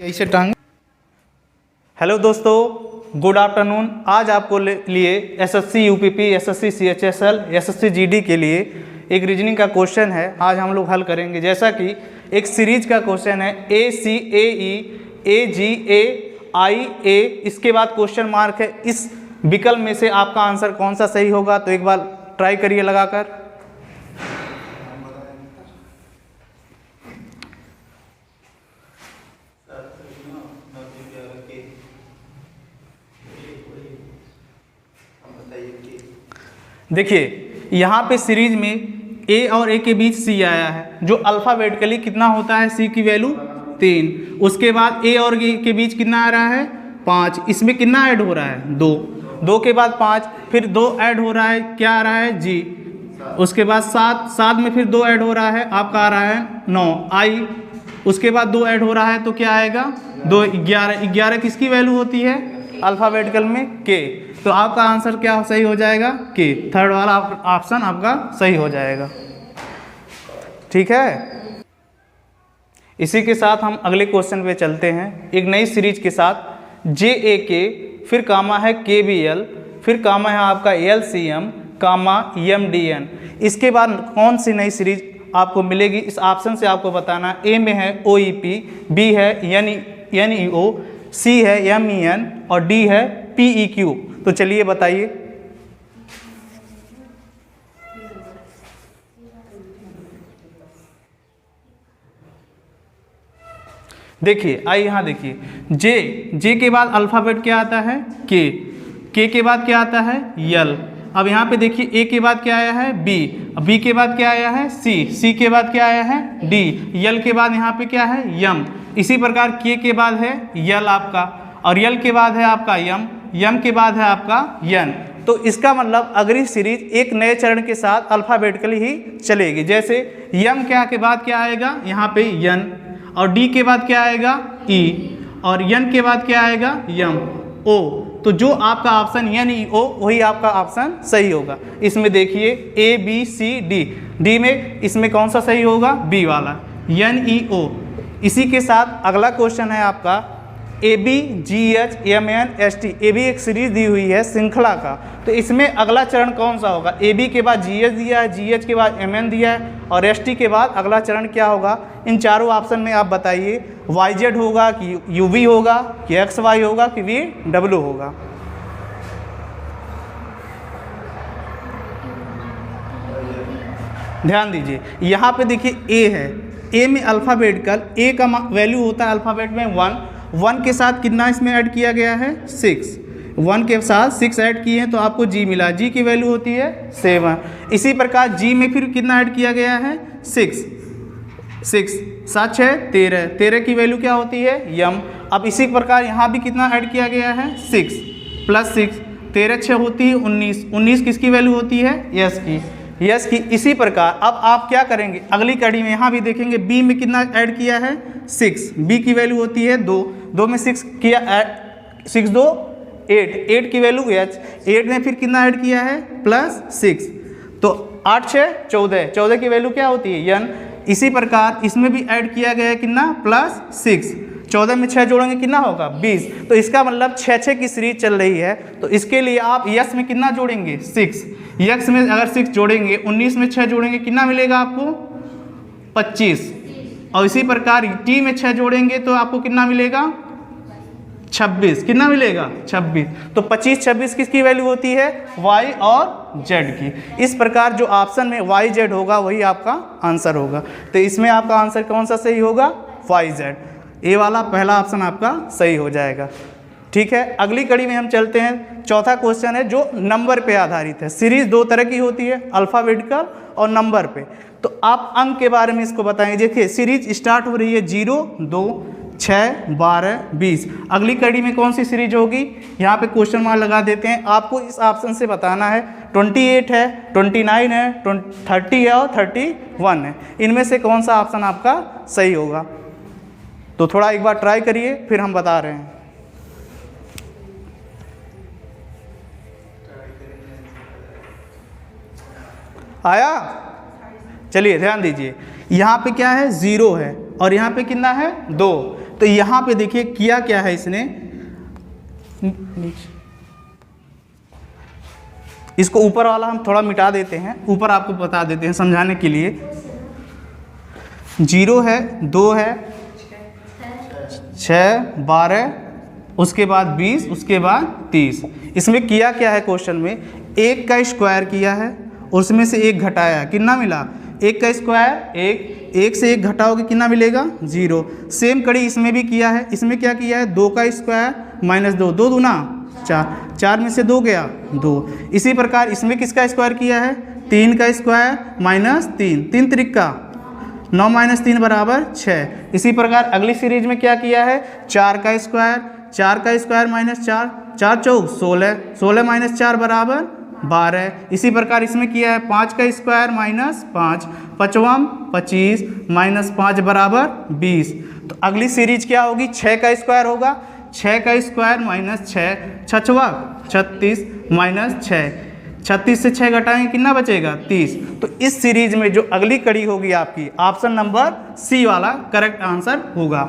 ऐसे टांग। हेलो दोस्तों, गुड आफ्टरनून। आज आपको लिए SSC UPP, SSC CHSL, SSC GD के लिए एक रीजनिंग का क्वेश्चन है। आज हम लोग हल करेंगे। जैसा कि एक सीरीज का क्वेश्चन है ए सी ए ई ए जी ए आई ए, इसके बाद क्वेश्चन मार्क है। इस विकल्प में से आपका आंसर कौन सा सही होगा, तो एक बार ट्राई करिए लगाकर। देखिए यहाँ पे सीरीज में ए और ए के बीच सी आया है, जो अल्फ़ाबेटिकली कितना होता है, सी की वैल्यू 3। उसके बाद ए और ए के बीच कितना आ रहा है, 5। इसमें कितना ऐड हो रहा है, 2। 2 के बाद 5, फिर 2 ऐड हो रहा है, क्या आ रहा है, जी। उसके बाद 7 में फिर 2 ऐड हो रहा है, आपका आ रहा है 9 आई। उसके बाद 2 ऐड हो रहा है तो क्या आएगा, 2 11। 11 किसकी वैल्यू होती है अल्फ़ाबेटिकल में, के। तो आपका आंसर क्या सही हो जाएगा, के। थर्ड वाला ऑप्शन आपका सही हो जाएगा। ठीक है, इसी के साथ हम अगले क्वेश्चन पे चलते हैं। एक नई सीरीज के साथ जे ए के, फिर कामा है के बी एल, फिर कामा है आपका एल सी एम, कामा एम डी एन। इसके बाद कौन सी नई सीरीज आपको मिलेगी, इस ऑप्शन से आपको बताना। ए में है ओ ई पी, बी है एन ई ओ, सी है एम ई एन और डी है पी ई क्यू। तो चलिए बताइए। देखिए, आइए यहाँ देखिए, जे के बाद अल्फ़ाबेट क्या आता है, के के बाद क्या आता है, यल। अब यहाँ पे देखिए, ए के बाद क्या आया है, बी के बाद क्या आया है, सी के बाद क्या आया है, डी। यल के बाद यहाँ पे क्या है, यम। इसी प्रकार के बाद है यल आपका, और यल के बाद है आपका यम के बाद है आपका यन। तो इसका मतलब अगली सीरीज एक नए चरण के साथ अल्फ़ाबेटिकली ही चलेगी। जैसे यम के बाद क्या आएगा, यहाँ पे यन, और डी के बाद क्या आएगा, ई, और यन के बाद क्या आएगा, यम, ओ। तो जो आपका ऑप्शन एन ई ओ, वही आपका ऑप्शन सही होगा। इसमें देखिए ए बी सी डी में इसमें कौन सा सही होगा, बी वाला, एन ई ओ। इसी के साथ अगला क्वेश्चन है आपका A B G H M N S T. A B एक सीरीज दी हुई है श्रृंखला का, तो इसमें अगला चरण कौन सा होगा। ए बी के बाद जी एच दिया है, जी एच के बाद एम एन दिया है, और एस टी के बाद अगला चरण क्या होगा। इन चारों ऑप्शन में आप बताइए, वाई जेड होगा कि यू वी होगा कि एक्स वाई होगा कि वी डब्ल्यू होगा। ध्यान दीजिए, यहाँ पे देखिए ए है, ए में अल्फ़ाबेटिकल, ए का वैल्यू होता है अल्फ़ाबेट में 1 के साथ कितना इसमें ऐड किया गया है, 6। 1 के साथ 6 ऐड किए हैं तो आपको जी मिला, जी की वैल्यू होती है 7। इसी प्रकार जी में फिर कितना ऐड किया गया है, 6 7 6 13, 13 की वैल्यू क्या होती है, यम। अब इसी प्रकार यहाँ भी कितना ऐड किया गया है, 6 + 6, 13 6 होती है 19, 19 किसकी वैल्यू होती है, यस की, यस की। इसी प्रकार अब आप क्या करेंगे, अगली कड़ी में यहाँ भी देखेंगे, बी में कितना ऐड किया है, 6, बी की वैल्यू होती है 2 में 6 किया, 6 2 8, 8 की वैल्यू एच, 8 में फिर कितना ऐड किया है, +6, तो 8 6 14, 14 की वैल्यू क्या होती है, यन। इसी प्रकार इसमें भी ऐड किया गया है कितना, +6, 14 में 6 जोड़ेंगे कितना होगा, 20। तो इसका मतलब 6 की सीरीज चल रही है। तो इसके लिए आप यस में कितना जोड़ेंगे, 6, यक्स में अगर 6 जोड़ेंगे, 19 में 6 जोड़ेंगे कितना मिलेगा आपको, 25। और इसी प्रकार टी में 6 जोड़ेंगे तो आपको कितना मिलेगा, 26। कितना मिलेगा, 26। तो 25 26 किसकी वैल्यू होती है, वाई और जेड की। इस प्रकार जो ऑप्शन में वाई जेड होगा वही आपका आंसर होगा। तो इसमें आपका आंसर कौन सा सही होगा, वाई जेड। ए वाला पहला ऑप्शन आपका सही हो जाएगा। ठीक है, अगली कड़ी में हम चलते हैं। चौथा क्वेश्चन है जो नंबर पे आधारित है। सीरीज 2 तरह की होती है, अल्फ़ाबेटिकल और नंबर पे। तो आप अंक के बारे में इसको बताएंगे। देखिए, सीरीज स्टार्ट हो रही है 0 2 6 12 20। अगली कड़ी में कौन सी सीरीज होगी, यहाँ पे क्वेश्चन मार्क लगा देते हैं। आपको इस ऑप्शन से बताना है 28 है, 29 है, 30 है और 31 है। इनमें से कौन सा ऑप्शन आपका सही होगा। तो थोड़ा एक बार ट्राई करिए, फिर हम बता रहे हैं। आया, चलिए ध्यान दीजिए, यहाँ पे क्या है, 0 है और यहाँ पे कितना है, 2। तो यहाँ पे देखिए किया क्या है इसने, इसको ऊपर वाला हम थोड़ा मिटा देते हैं, ऊपर आपको बता देते हैं समझाने के लिए। 0 है, 2 है, 6, 12, उसके बाद 20, उसके बाद 30। इसमें किया क्या है क्वेश्चन में, 1 का स्क्वायर किया है, उसमें से 1 घटाया, कितना मिला 1 का स्क्वायर 1 से 1 घटाओगे कितना मिलेगा 0। सेम कड़ी इसमें भी किया है, इसमें क्या किया है 2 का स्क्वायर माइनस 2, 2 दूना 4, 4 में से 2 गया 2। इसी प्रकार इसमें किसका स्क्वायर किया है 3 का स्क्वायर माइनस 3, 3 त्रिका 9 माइनस 3 बराबर 6। इसी प्रकार अगली सीरीज में क्या किया है 4 का स्क्वायर माइनस 4, 4 चौक 16, 16 माइनस 4 बराबर 12। इसी प्रकार इसमें किया है 5 का स्क्वायर माइनस 5, 5वां 25 माइनस 5 बराबर 20। तो अगली सीरीज क्या होगी 6 का स्क्वायर होगा, 6 का स्क्वायर माइनस 6, 6वां 36 माइनस 6, 36 से 6 घटाएंगे कितना बचेगा 30। तो इस सीरीज में जो अगली कड़ी होगी आपकी ऑप्शन नंबर सी वाला करेक्ट आंसर होगा।